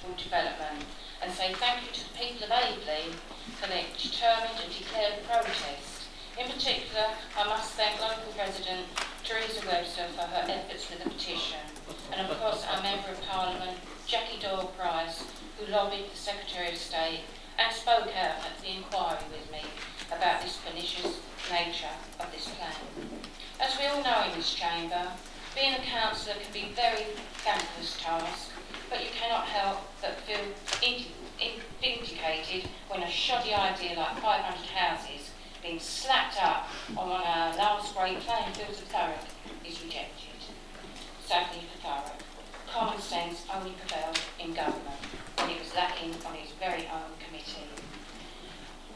suitable development, and say thank you to the people of Aveley for their determined and declared protest. In particular, I must thank local resident Teresa Webster for her efforts with the petition, and of course our Member of Parliament, Jackie Doyle-Price, who lobbied the Secretary of State and spoke out at the inquiry with me about this pernicious nature of this plan. As we all know in this chamber, being a councillor can be a very thankless task, but you cannot help but feel vindicated when a shoddy idea like 500 houses being slapped up on one of our last great playing fields of Thurrock is rejected. Sadly for Thurrock, common sense only prevailed in government when it was lacking on its very own committee.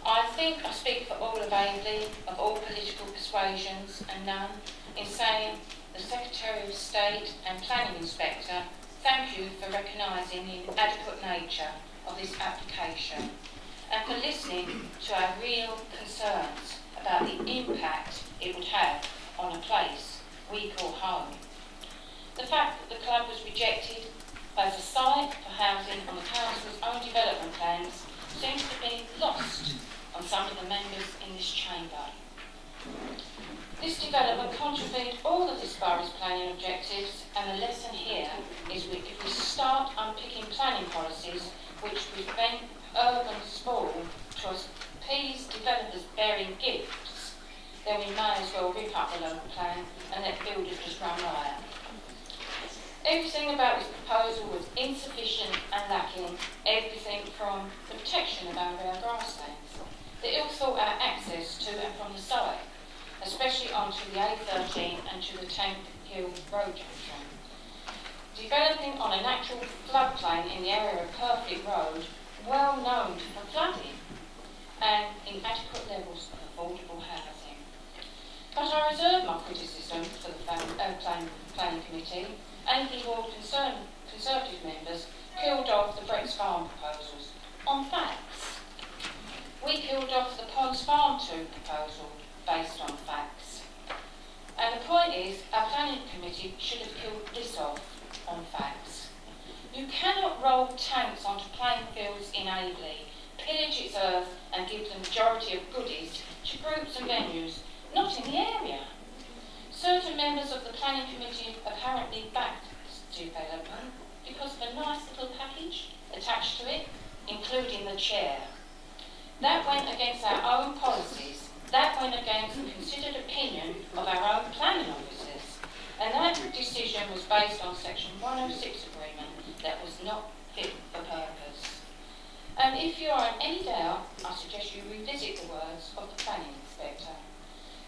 I think I speak for all of Aveley, of all political persuasions and none, in saying the Secretary of State and Planning Inspector, thank you for recognising the inadequate nature of this application and for listening to our real concerns about the impact it would have on a place we call home. The fact that the club was rejected as a site for housing on the council's own development plans seems to be lost on some of the members in this chamber. This development contravened all of this borough's planning objectives, and the lesson here is if we start unpicking planning policies which prevent urban sprawl to appease developers bearing gifts, then we may as well rip up the local plan and let builders just run riot. Everything about this proposal was insufficient and lacking, everything from the protection of our rare grasslands, the ill-thought-out access to and from the site, especially onto the A13 and to the Tank Hill Road junction. Developing on a natural floodplain in the area of Perfect Road, well known for flooding, and inadequate levels of affordable housing. But I reserve my criticism for the Planning Committee. Aveley Ward Conservative members killed off the Brett's Farm proposals on facts. We killed off the Ponds Farm 2 proposal based on facts. And the point is, our Planning Committee should have killed this off on facts. You cannot roll tanks onto playing fields in Aveley, pillage its earth and give the majority of goodies to groups and venues not in the area. Certain members of the Planning Committee apparently backed this development because of a nice little package attached to it, including the chair. That went against our own policies. That went against the considered opinion of our own planning officers. And that decision was based on Section 106 agreement that was not fit for purpose. And if you are in any doubt, I suggest you revisit the words of the Planning Inspector,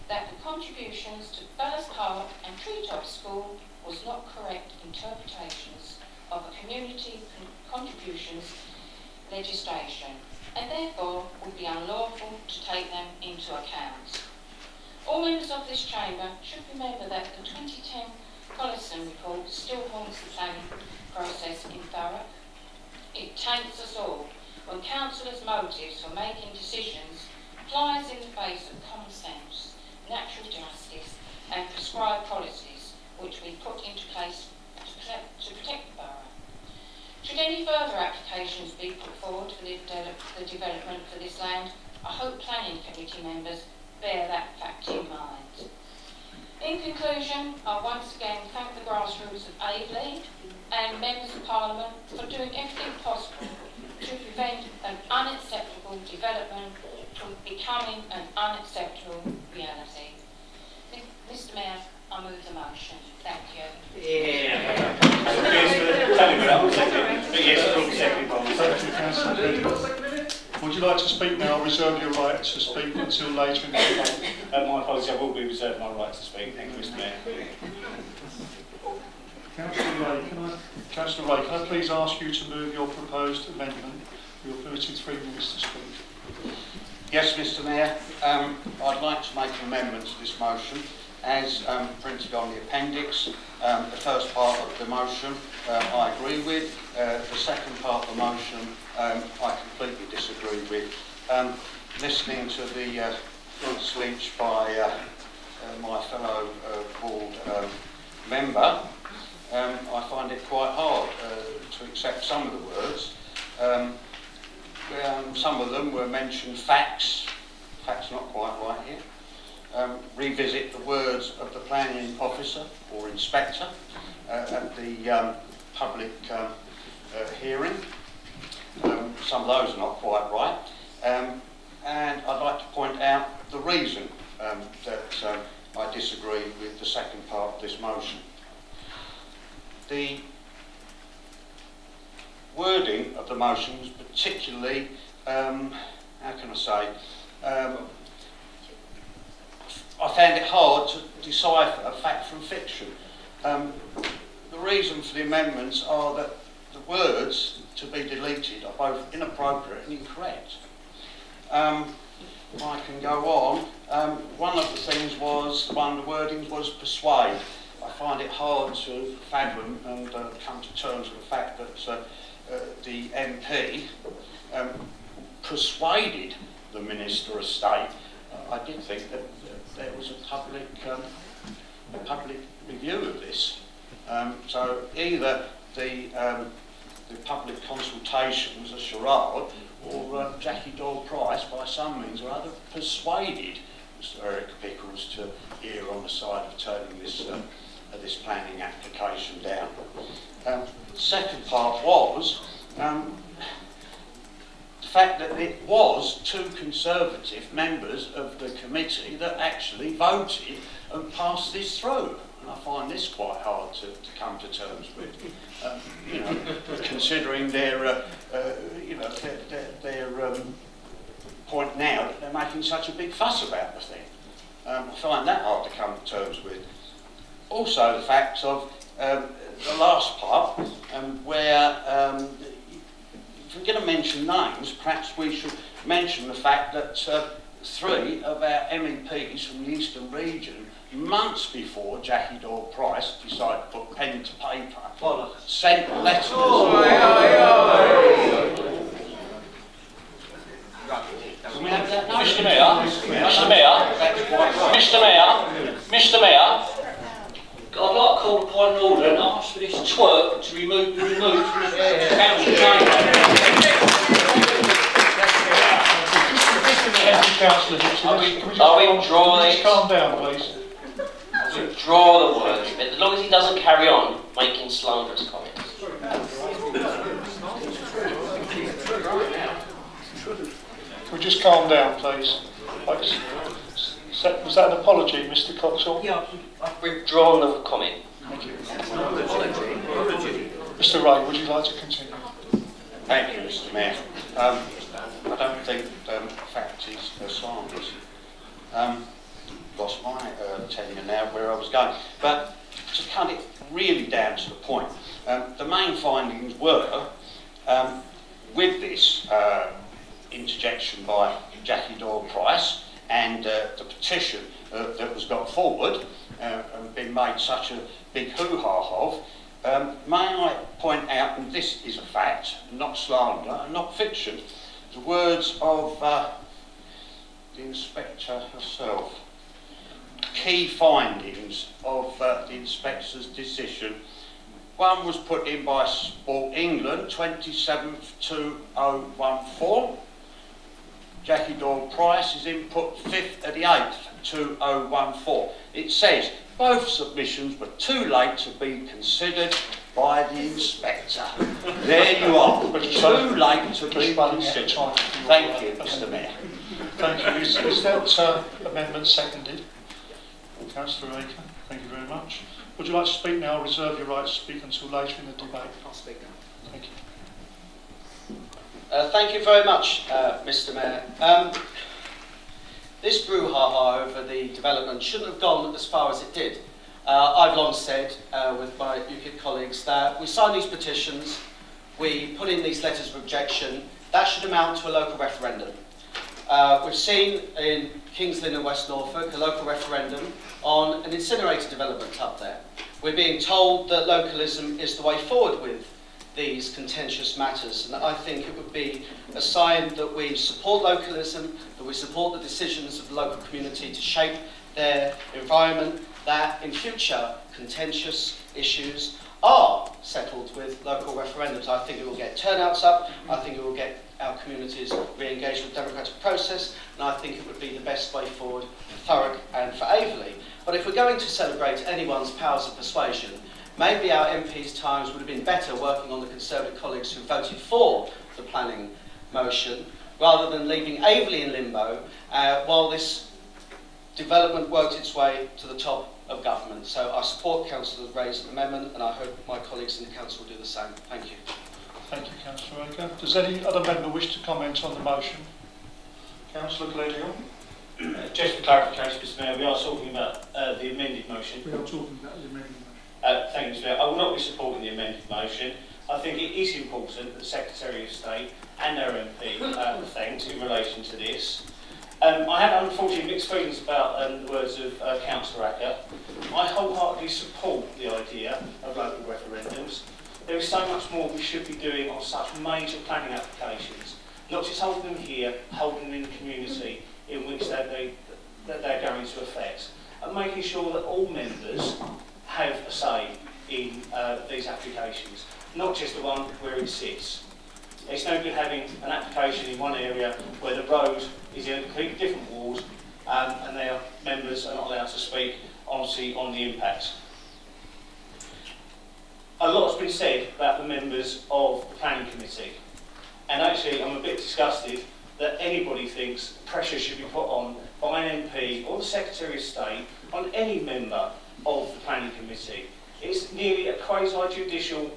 that the contributions to Bellas Park and Treetop School was not correct interpretations of a community contributions legislation, and therefore would be unlawful to take them into account. All members of this chamber should remember that the 2010 Collison report still haunts the planning process in Thurrock. It taints us all when councillors' motives for making decisions flies in the face of common sense, natural justice and prescribed policies which we put into place to protect the borough. Should any further applications be put forward for the development for this land, I hope Planning Committee members bear that fact in mind. In conclusion, I once again thank the grassroots of Aveley and members of Parliament for doing everything possible to prevent an unacceptable development from becoming an unacceptable reality. Mr. Mayor, I move the motion. Thank you. Yeah. Thank you, Councillor. Would you like to speak now or reserve your right to speak until later in the debate? My apologies, I will be reserved my right to speak. Thank you, Mr. Mayor. Councillor Ray, can I please ask you to move your proposed amendment? You're permitted 3 minutes to speak. Yes, Mr. Mayor. I'd like to make an amendment to this motion as printed on the appendix. The first part of the motion I agree with. The second part of the motion I completely disagree with. Listening to the speech by my fellow board member, I find it quite hard to accept some of the words. Some of them were mentioned facts not quite right here. Revisit the words of the planning officer or inspector at the public hearing. Some of those are not quite right. And I'd like to point out the reason that I disagree with the second part of this motion. The wording of the motion was particularly, how can I say, I found it hard to decipher fact from fiction. The reason for the amendments are that the words to be deleted are both inappropriate and incorrect. If I can go on, one of the wordings was persuade. I find it hard to fathom and come to terms with the fact that the MP persuaded the Minister of State. I did think that there was a public review of this. So either the public consultation was a charade, or Jackie Doyle-Price, by some means or other, persuaded Mr Eric Pickles to err on the side of turning this planning application down. The second part was the fact that it was two Conservative members of the committee that actually voted and passed this through. And I find this quite hard to come to terms with. Considering their point now that they're making such a big fuss about the thing. I find that hard to come to terms with. Also, the fact of the last part, where if we're going to mention names, perhaps we should mention the fact that 3 of our MEPs from the Eastern region, months before Jackie Doyle-Price decided to put pen to paper, sent letters. Mr Mayor, I'd like to call the point of order and ask for this twerp to be removed from the council chamber. Can we just calm down, please? Withdraw the words, but as long as he doesn't carry on making slanderous comments. Can we just calm down, please? Was that an apology, Mr Coxall? Yeah, I've withdrawn the comment. Thank you. Mr Ray, would you like to continue? Thank you, Mr Mayor. I don't think fact is slanderous. Lost my tenure now where I was going. But to cut it really down to the point, the main findings were, with this interjection by Jackie Doyle-Price and the petition that was got forward and been made such a big hoo-ha of, may I point out, and this is a fact, not slander and not fiction, the words of the inspector herself. Key findings of the inspector's decision. One was put in by Sport England, 27th 2014. Jackie Doyle-Price's input 5th of the 8th 2014. It says both submissions were too late to be considered by the inspector. There you are. Too late to be considered. Thank you, Mr Mayor. Thank you. Is that amendment seconded? Councillor Aker, thank you very much. Would you like to speak now, or reserve your right to speak until later in the debate? I'll speak now. Thank you. Thank you very much, Mr Mayor. This brouhaha over the development shouldn't have gone as far as it did. I've long said with my UKIP colleagues that we sign these petitions, we put in these letters of objection, that should amount to a local referendum. We've seen in Kings Lynn and West Norfolk a local referendum on an incinerator development up there. We're being told that localism is the way forward with these contentious matters, and I think it would be a sign that we support localism, that we support the decisions of the local community to shape their environment, that in future contentious issues are settled with local referendums. I think it will get turnouts up, I think it will get our communities re-engaged with the democratic process, and I think it would be the best way forward for Thurrock and for Aveley. But if we're going to celebrate anyone's powers of persuasion, maybe our MPs' times would have been better working on the Conservative colleagues who voted for the planning motion, rather than leaving Aveley in limbo while this development worked its way to the top of government. So I support Councillor Ray's amendment, and I hope my colleagues in the Council will do the same. Thank you. Thank you, Councillor Raker. Does any other member wish to comment on the motion? Councillor Gleadhill? Just for clarification, Mr Mayor, we are talking about the amended motion. We are talking about the amended motion. Thank you, Mr Mayor. I will not be supporting the amended motion. I think it is important that the Secretary of State and our MP are thanked in relation to this. I have unfortunately mixed feelings about the words of Councillor Raker. I wholeheartedly support the idea of local referendums. There is so much more we should be doing on such major planning applications, not just holding them here, holding them in the community in which they're going to affect, and making sure that all members have a say in these applications, not just the one where it sits. It's no good having an application in one area where the road is in a completely different ward and their members are not allowed to speak honestly on the impacts. A lot's been said about the members of the Planning Committee, and actually I'm a bit disgusted that anybody thinks pressure should be put on by an MP or the Secretary of State on any member of the Planning Committee. It's nearly a quasi-judicial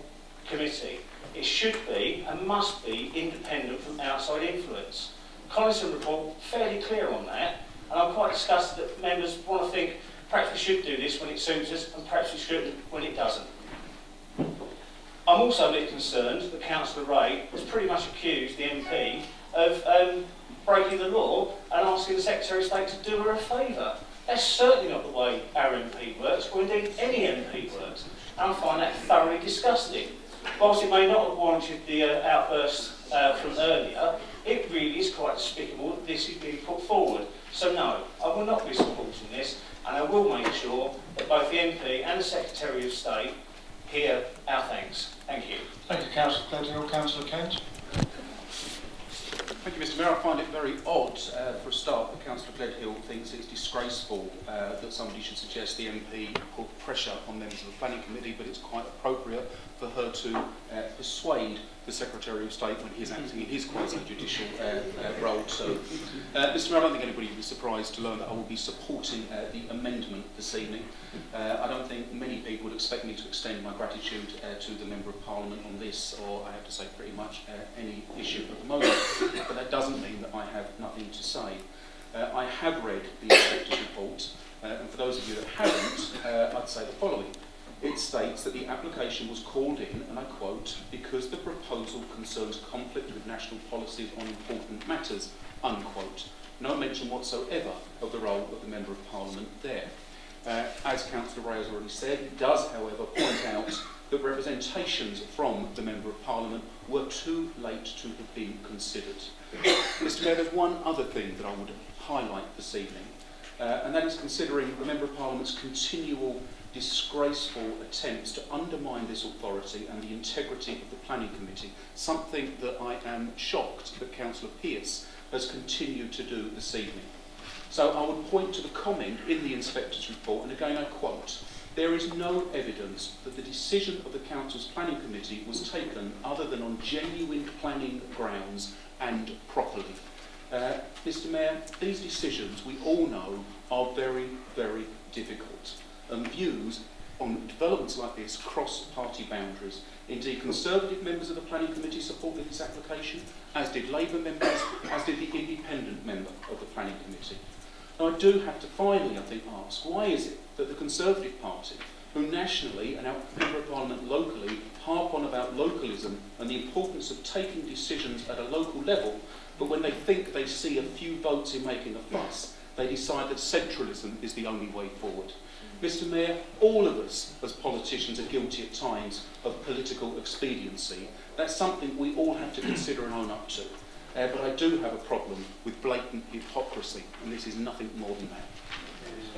committee. It should be and must be independent from outside influence. The Collison report fairly clear on that, and I'm quite disgusted that members want to think perhaps we should do this when it suits us and perhaps we shouldn't when it doesn't. I'm also a bit concerned that Councillor Ray has pretty much accused the MP of breaking the law and asking the Secretary of State to do her a favour. That's certainly not the way our MP works, or indeed any MP works, and I find that thoroughly disgusting. Whilst it may not have warranted the outburst from earlier, it really is quite despicable that this is being put forward. So no, I will not be supporting this, and I will make sure that both the MP and the Secretary of State hear our thanks. Thank you. Thank you, Councillor Gleadhill. Councillor Kent? Thank you, Mr Mayor. I find it very odd, for a start, that Councillor Gleadhill thinks it's disgraceful that somebody should suggest the MP put pressure on members of the Planning Committee, but it's quite appropriate for her to persuade the Secretary of State when he's acting in his quasi-judicial role too. Mr Mayor, I don't think anybody will be surprised to learn that I will be supporting the amendment this evening. I don't think many people would expect me to extend my gratitude to the Member of Parliament on this, or I have to say pretty much any issue at the moment, but that doesn't mean that I have nothing to say. I have read the inspector's report, and for those of you that haven't, I'd say the following. It states that the application was called in, and I quote, because the proposal concerns conflict with national policies on important matters, unquote. No mention whatsoever of the role of the Member of Parliament there. As Councillor Ray has already said, it does, however, point out that representations from the Member of Parliament were too late to have been considered. Mr Mayor, there's one other thing that I would highlight this evening, and that is considering the Member of Parliament's continual disgraceful attempts to undermine this authority and the integrity of the Planning Committee, something that I am shocked that Councillor Pearce has continued to do this evening. So I would point to the comment in the Inspector's report, and again I quote, there is no evidence that the decision of the Council's Planning Committee was taken other than on genuine planning grounds and properly. Mr Mayor, these decisions we all know are very, very difficult. And views on developments like this cross party boundaries. Indeed, Conservative members of the Planning Committee supported this application, as did Labour members, as did the independent member of the Planning Committee. Now, I do have to finally, I think, ask, why is it that the Conservative Party, who nationally and our Member of Parliament locally harp on about localism and the importance of taking decisions at a local level, but when they think they see a few votes in making a fuss, they decide that centralism is the only way forward? Mr Mayor, all of us as politicians are guilty at times of political expediency. That's something we all have to consider and own up to. But I do have a problem with blatant hypocrisy, and this is nothing more than that.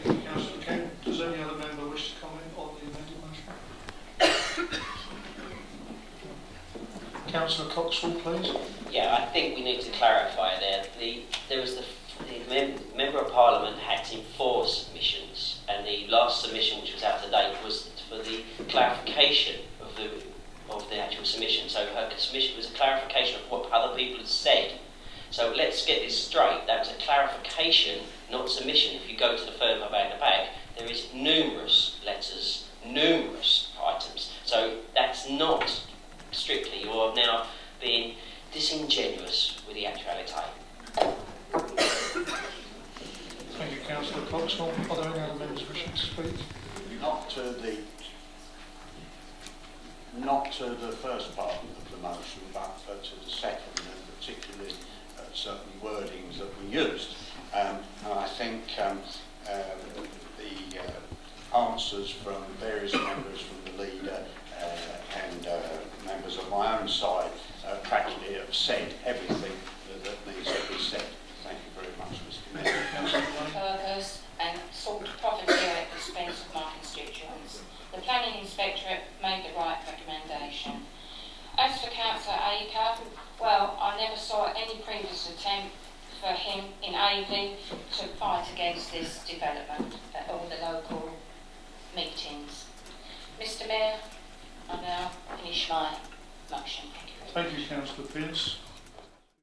Thank you, Councillor Kent. Does any other member wish to comment on the amended motion? Councillor Coxwell, please. Yeah, I think we need to clarify there. There was the Member of Parliament had to enforce submissions, and the last submission, which was out of date, was for the clarification of the actual submission. So her submission was a clarification of what other people had said. So let's get this straight. That was a clarification, not submission. If you go to the further back, there is numerous letters, numerous items. So that's not strictly. You are now being disingenuous with the actuality. Thank you, Councillor Coxwell. Are there any other members wishing to speak? Not to the first part of the motion, but to the second, and particularly certain wordings that were used. And I think the answers from various members, from the leader and members of my own side, practically have said everything that needs to be said. Thank you very much, Mr. Mayor. Purpose and sought property at the expense of my constituents. The planning inspectorate made the right recommendation. As for Councillor Acre, well, I never saw any previous attempt for him in Aveley to fight against this development at all the local meetings. Mr. Mayor, I now finish my motion. Thank you very much. Thank you, Councillor Pearce.